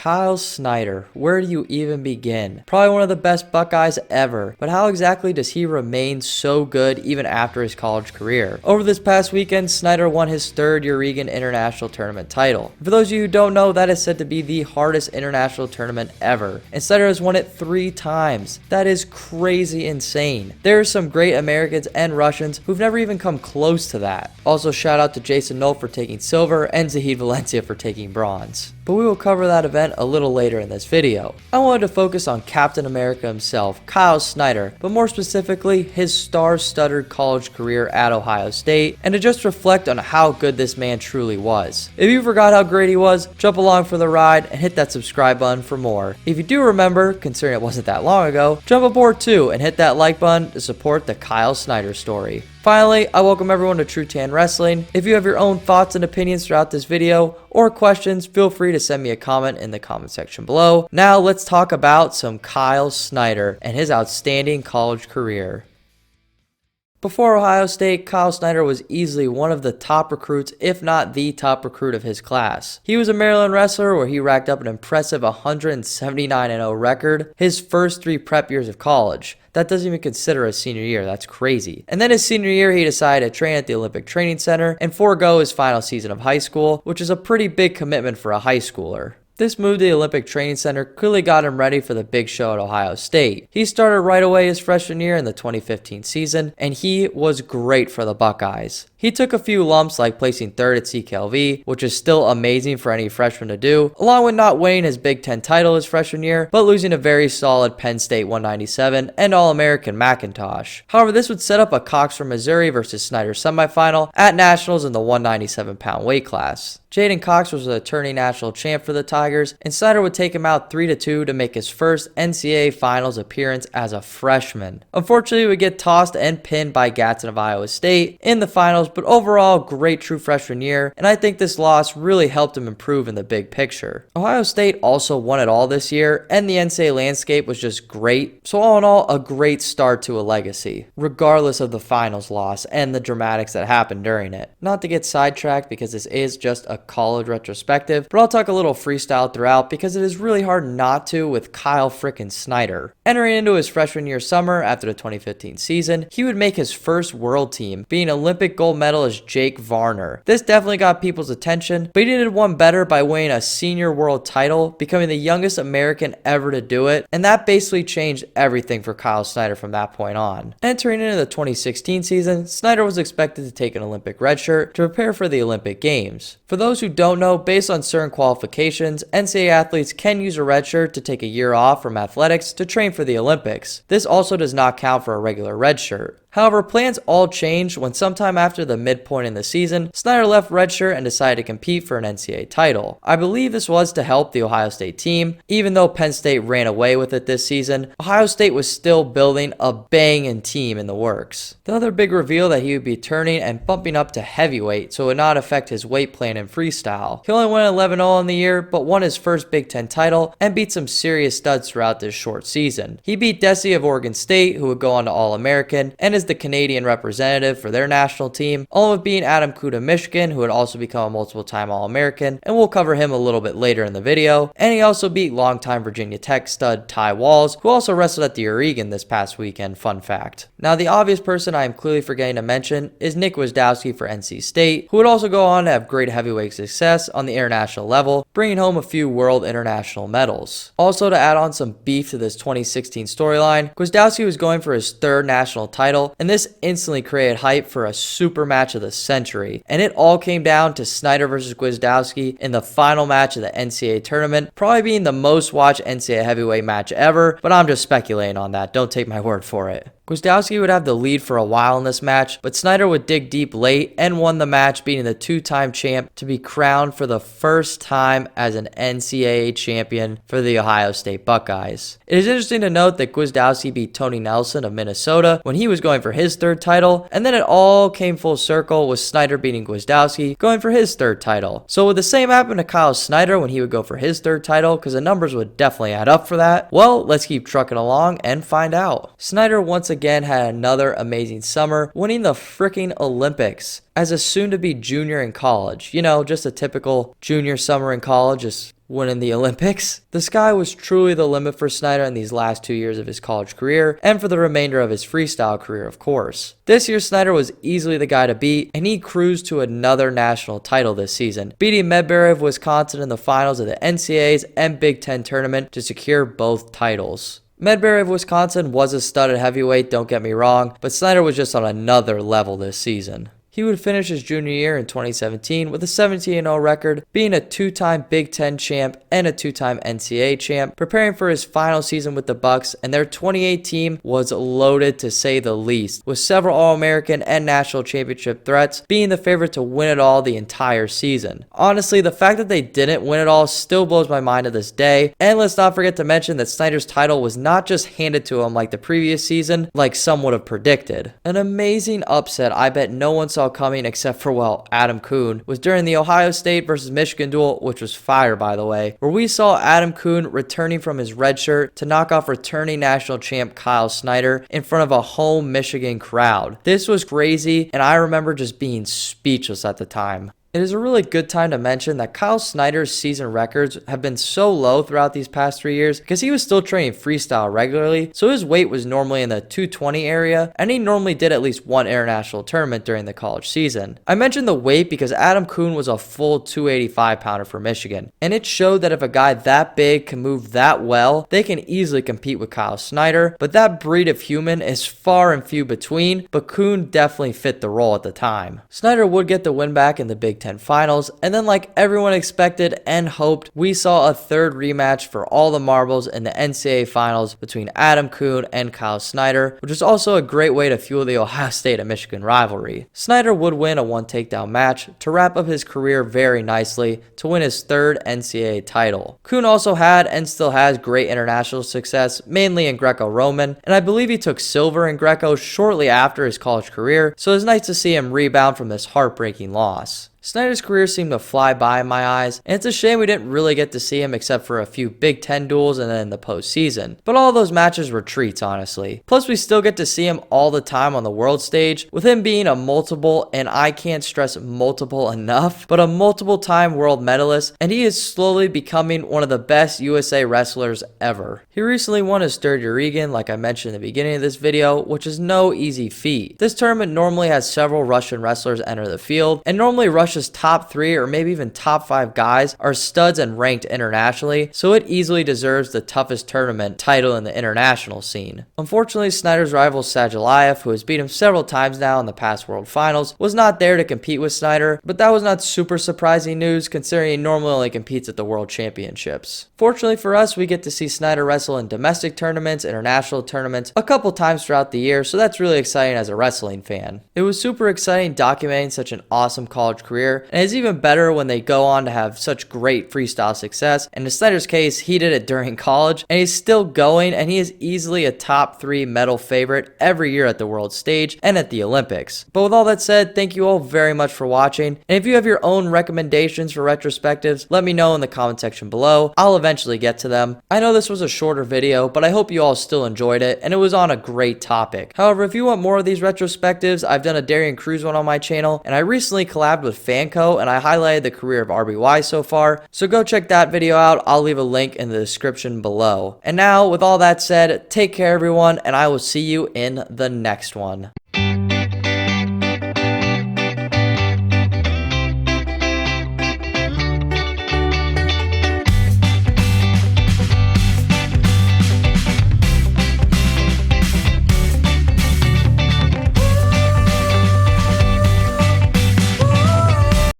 Kyle Snyder, where do you even begin? Probably one of the best Buckeyes ever, but how exactly does he remain so good even after his college career? Over this past weekend, Snyder won his third Eureka International Tournament title. For those of you who don't know, that is said to be the hardest international tournament ever, and Snyder has won it 3 times. That is crazy insane. There are some great Americans and Russians who've never even come close to that. Also, shout out to Jason Nolt for taking silver and Zahid Valencia for taking bronze. But we will cover that event a little later in this video. I wanted to focus on Captain America himself, Kyle Snyder, but more specifically his star-studded college career at Ohio State, and to just reflect on how good this man truly was. If you forgot how great he was, jump along for the ride and hit that subscribe button for more. If you do remember, considering it wasn't that long ago, jump aboard too and hit that like button to support the Kyle Snyder story. Finally, I welcome everyone to TrueTan Wrestling. If you have your own thoughts and opinions throughout this video or questions, feel free to send me a comment in the comment section below. Now let's talk about some Kyle Snyder and his outstanding college career. Before Ohio State, Kyle Snyder was easily one of the top recruits, if not the top recruit of his class. He was a Maryland wrestler where he racked up an impressive 179-0 record his first 3 prep years of college. That doesn't even consider a senior year, that's crazy. And then his senior year, he decided to train at the Olympic Training Center and forego his final season of high school, which is a pretty big commitment for a high schooler. This move to the Olympic Training Center clearly got him ready for the big show at Ohio State. He started right away his freshman year in the 2015 season, and he was great for the Buckeyes. He took a few lumps like placing 3rd at CKLV, which is still amazing for any freshman to do, along with not winning his Big Ten title his freshman year, but losing a very solid Penn State 197 and All-American McIntosh. However, this would set up a Cox from Missouri versus Snyder semifinal at Nationals in the 197-pound weight class. Jaden Cox was the returning national champ for the Tigers, and Snyder would take him out 3-2 to make his first NCAA Finals appearance as a freshman. Unfortunately, he would get tossed and pinned by Gadsden of Iowa State in the finals, but overall, great true freshman year, and I think this loss really helped him improve in the big picture. Ohio State also won it all this year, and the NCAA landscape was just great, so all in all, a great start to a legacy, regardless of the finals loss and the dramatics that happened during it. Not to get sidetracked because this is just a college retrospective, but I'll talk a little freestyle throughout because it is really hard not to with Kyle frickin' Snyder. Entering into his freshman year summer after the 2015 season, he would make his first world team, being Olympic gold medalist Jake Varner. This definitely got people's attention, but he did one better by winning a senior world title, becoming the youngest American ever to do it, and that basically changed everything for Kyle Snyder from that point on. Entering into the 2016 season, Snyder was expected to take an Olympic red shirt to prepare for the Olympic Games. For those who don't know, based on certain qualifications, NCAA athletes can use a redshirt to take a year off from athletics to train for the Olympics. This also does not count for a regular redshirt. However, plans all changed when sometime after the midpoint in the season, Snyder left redshirt and decided to compete for an NCAA title. I believe this was to help the Ohio State team. Even though Penn State ran away with it this season, Ohio State was still building a banging team in the works. The other big reveal that he would be turning and bumping up to heavyweight so it would not affect his weight plan in freestyle. He only went 11-0 in the year, but won his first Big Ten title and beat some serious studs throughout this short season. He beat Desi of Oregon State, who would go on to All-American, and is the Canadian representative for their national team, along with beating Adam Kuda Michigan, who would also become a multiple-time All-American, and we'll cover him a little bit later in the video. And he also beat longtime Virginia Tech stud Ty Walls, who also wrestled at the Eureka this past weekend, fun fact. Now, the obvious person I am clearly forgetting to mention is Nick Gwiazdowski for NC State, who would also go on to have great heavyweight success on the international level, bringing home a few world international medals. Also, to add on some beef to this 2016 storyline, Gwiazdowski was going for his 3rd national title, and this instantly created hype for a super match of the century, and it all came down to Snyder versus Gwiazdowski in the final match of the NCAA tournament, probably being the most watched NCAA heavyweight match ever, but I'm just speculating on that, don't take my word for it. Gwiazdowski would have the lead for a while in this match, but Snyder would dig deep late and won the match, beating the 2-time champ to be crowned for the first time as an NCAA champion for the Ohio State Buckeyes. It is interesting to note that Gwiazdowski beat Tony Nelson of Minnesota when he was going for his 3rd title, and then it all came full circle with Snyder beating Gwiazdowski going for his 3rd title. So would the same happen to Kyle Snyder when he would go for his 3rd title, because the numbers would definitely add up for that? Well, let's keep trucking along and find out. Snyder once again had another amazing summer, winning the freaking Olympics as a soon-to-be junior in college. You know, just a typical junior summer in college, just winning the Olympics. The sky was truly the limit for Snyder in these last 2 years of his college career, and for the remainder of his freestyle career, of course. This year, Snyder was easily the guy to beat, and he cruised to another national title this season, beating Medbury of Wisconsin in the finals of the NCAA's and Big Ten tournament to secure both titles. Medbury of Wisconsin was a studded heavyweight, don't get me wrong, but Snyder was just on another level this season. He would finish his junior year in 2017 with a 17-0 record, being a 2-time Big Ten champ and a 2-time NCAA champ, preparing for his final season with the Bucks, and their 28 team was loaded to say the least, with several All-American and national championship threats, being the favorite to win it all the entire season. Honestly, the fact that they didn't win it all still blows my mind to this day, and let's not forget to mention that Snyder's title was not just handed to him like the previous season, like some would have predicted. An amazing upset I bet no one saw coming except for, well, Adam Kuhn, was during the Ohio State versus Michigan duel, which was fire by the way, where we saw Adam Kuhn returning from his red shirt to knock off returning national champ Kyle Snyder in front of a home Michigan crowd. This was crazy, and I remember just being speechless at the time. It is a really good time to mention that Kyle Snyder's season records have been so low throughout these past 3 years because he was still training freestyle regularly, so his weight was normally in the 220 area, and he normally did at least one international tournament during the college season. I mentioned the weight because Adam Kuhn was a full 285 pounder for Michigan, and it showed that if a guy that big can move that well, they can easily compete with Kyle Snyder, but that breed of human is far and few between, but Kuhn definitely fit the role at the time. Snyder would get the win back in the Big Ten finals, and then like everyone expected and hoped, we saw a third rematch for all the marbles in the NCAA finals between Adam Kuhn and Kyle Snyder, which was also a great way to fuel the Ohio State and Michigan rivalry. Snyder would win a one takedown match to wrap up his career very nicely to win his third NCAA title. Kuhn also had and still has great international success, mainly in Greco-Roman, and I believe he took silver in Greco shortly after his college career, so it's nice to see him rebound from this heartbreaking loss. Snyder's career seemed to fly by in my eyes, and it's a shame we didn't really get to see him except for a few Big Ten duels and then the postseason. But all those matches were treats, honestly. Plus, we still get to see him all the time on the world stage, with him being a multiple, and I can't stress multiple enough, but a multiple-time world medalist, and he is slowly becoming one of the best USA wrestlers ever. He recently won his third Eurasian, like I mentioned in the beginning of this video, which is no easy feat. This tournament normally has several Russian wrestlers enter the field, and normally Russia's top 3 or maybe even top 5 guys are studs and ranked internationally, so it easily deserves the toughest tournament title in the international scene. Unfortunately, Snyder's rival Sajalayev, who has beat him several times now in the past World Finals, was not there to compete with Snyder, but that was not super surprising news considering he normally only competes at the World Championships. Fortunately for us, we get to see Snyder wrestle in domestic tournaments, international tournaments, a couple times throughout the year, so that's really exciting as a wrestling fan. It was super exciting documenting such an awesome college career, and it's even better when they go on to have such great freestyle success, and in Snyder's case, he did it during college, and he's still going, and he is easily a top 3 medal favorite every year at the world stage and at the Olympics. But with all that said, thank you all very much for watching, and if you have your own recommendations for retrospectives, let me know in the comment section below. I'll eventually get to them. I know this was a shorter video, but I hope you all still enjoyed it, and it was on a great topic. However, if you want more of these retrospectives, I've done a Darian Cruz one on my channel, and I recently collabed with FANCO, and I highlighted the career of RBY so far, so go check that video out. I'll leave a link in the description below. And now, with all that said, take care everyone, and I will see you in the next one.